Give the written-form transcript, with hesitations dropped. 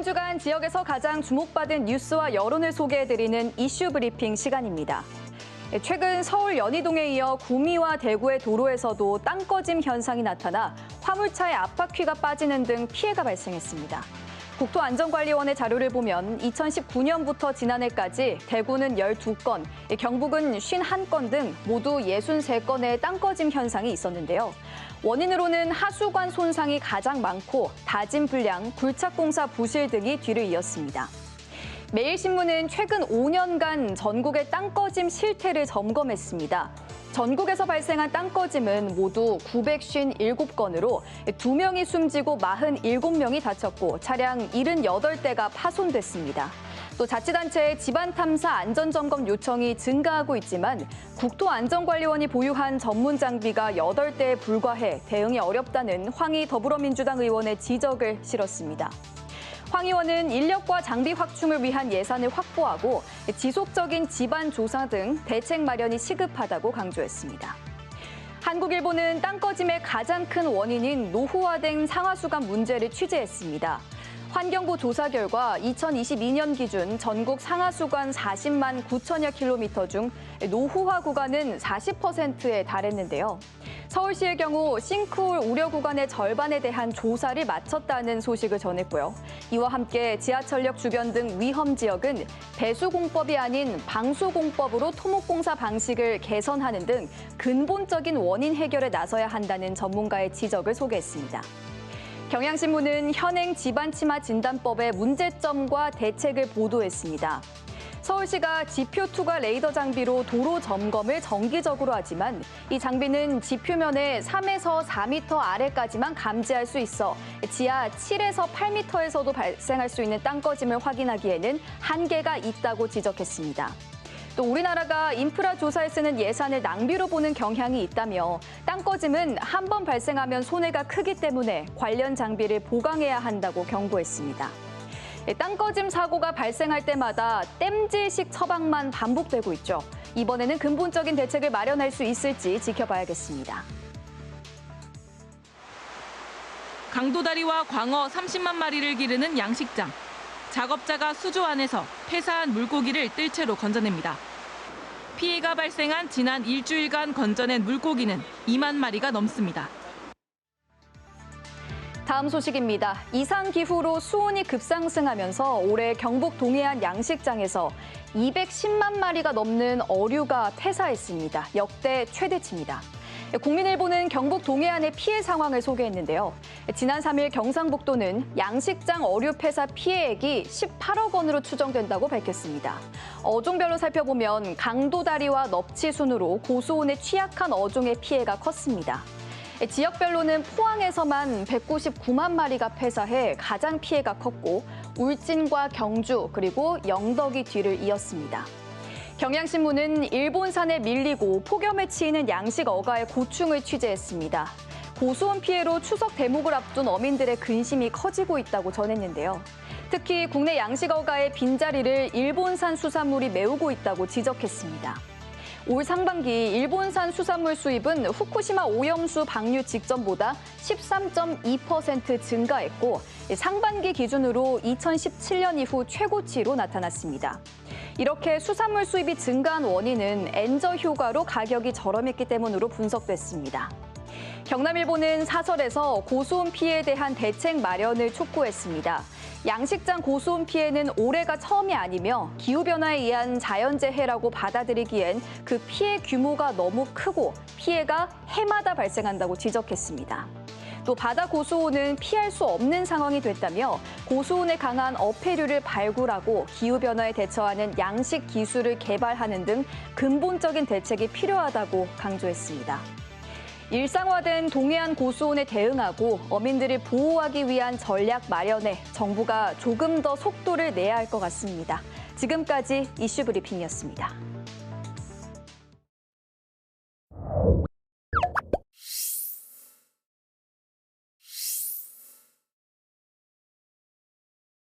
주간 지역에서 가장 주목받은 뉴스와 여론을 소개해드리는 이슈 브리핑 시간입니다. 최근 서울 연희동에 이어 구미와 대구의 도로에서도 땅 꺼짐 현상이 나타나 화물차의 압박퀴가 빠지는 등 피해가 발생했습니다. 국토안전관리원의 자료를 보면 2019년부터 지난해까지 대구는 12건, 경북은 51건 등 모두 63건의 땅 꺼짐 현상이 있었는데요. 원인으로는 하수관 손상이 가장 많고 다짐 불량, 굴착공사 부실 등이 뒤를 이었습니다. 매일신문은 최근 5년간 전국의 땅 꺼짐 실태를 점검했습니다. 전국에서 발생한 땅 꺼짐은 모두 957건으로 2명이 숨지고 47명이 다쳤고 차량 78대가 파손됐습니다. 또 자치단체의 집안탐사 안전점검 요청이 증가하고 있지만 국토안전관리원이 보유한 전문 장비가 8대에 불과해 대응이 어렵다는 황희 더불어민주당 의원의 지적을 실었습니다. 황 의원은 인력과 장비 확충을 위한 예산을 확보하고 지속적인 집안 조사 등 대책 마련이 시급하다고 강조했습니다. 한국일보는 땅 꺼짐의 가장 큰 원인인 노후화된 상하수관 문제를 취재했습니다. 환경부 조사 결과 2022년 기준 전국 상하수관 40만 9천여 킬로미터 중 노후화 구간은 40%에 달했는데요. 서울시의 경우 싱크홀 우려 구간의 절반에 대한 조사를 마쳤다는 소식을 전했고요. 이와 함께 지하철역 주변 등 위험 지역은 배수공법이 아닌 방수공법으로 토목공사 방식을 개선하는 등 근본적인 원인 해결에 나서야 한다는 전문가의 지적을 소개했습니다. 경향신문은 현행 집안치마 진단법의 문제점과 대책을 보도했습니다. 서울시가 지표 투과 레이더 장비로 도로 점검을 정기적으로 하지만 이 장비는 지표면의 3에서 4m 아래까지만 감지할 수 있어 지하 7에서 8m에서도 발생할 수 있는 땅 꺼짐을 확인하기에는 한계가 있다고 지적했습니다. 또 우리나라가 인프라 조사에 쓰는 예산을 낭비로 보는 경향이 있다며 땅 꺼짐은 한 번 발생하면 손해가 크기 때문에 관련 장비를 보강해야 한다고 경고했습니다. 땅 꺼짐 사고가 발생할 때마다 땜질식 처방만 반복되고 있죠. 이번에는 근본적인 대책을 마련할 수 있을지 지켜봐야겠습니다. 강도다리와 광어 30만 마리를 기르는 양식장. 작업자가 수조 안에서 폐사한 물고기를 뜰채로 건져냅니다. 피해가 발생한 지난 일주일간 건져낸 물고기는 2만 마리가 넘습니다. 다음 소식입니다. 이상기후로 수온이 급상승하면서 올해 경북 동해안 양식장에서 210만 마리가 넘는 어류가 폐사했습니다. 역대 최대치입니다. 국민일보는 경북 동해안의 피해 상황을 소개했는데요. 지난 3일 경상북도는 양식장 어류 폐사 피해액이 18억 원으로 추정된다고 밝혔습니다. 어종별로 살펴보면 강도다리와 넙치 순으로 고수온에 취약한 어종의 피해가 컸습니다. 지역별로는 포항에서만 199만 마리가 폐사해 가장 피해가 컸고 울진과 경주 그리고 영덕이 뒤를 이었습니다. 경향신문은 일본산에 밀리고 폭염에 치이는 양식 어가의 고충을 취재했습니다. 고수온 피해로 추석 대목을 앞둔 어민들의 근심이 커지고 있다고 전했는데요. 특히 국내 양식 어가의 빈자리를 일본산 수산물이 메우고 있다고 지적했습니다. 올 상반기 일본산 수산물 수입은 후쿠시마 오염수 방류 직전보다 13.2% 증가했고 상반기 기준으로 2017년 이후 최고치로 나타났습니다. 이렇게 수산물 수입이 증가한 원인은 엔저 효과로 가격이 저렴했기 때문으로 분석됐습니다. 경남일보는 사설에서 고수온 피해에 대한 대책 마련을 촉구했습니다. 양식장 고수온 피해는 올해가 처음이 아니며 기후변화에 의한 자연재해라고 받아들이기엔 그 피해 규모가 너무 크고 피해가 해마다 발생한다고 지적했습니다. 또 바다 고수온은 피할 수 없는 상황이 됐다며 고수온에 강한 어패류를 발굴하고 기후변화에 대처하는 양식 기술을 개발하는 등 근본적인 대책이 필요하다고 강조했습니다. 일상화된 동해안 고수온에 대응하고 어민들을 보호하기 위한 전략 마련에 정부가 조금 더 속도를 내야 할 것 같습니다. 지금까지 이슈 브리핑이었습니다.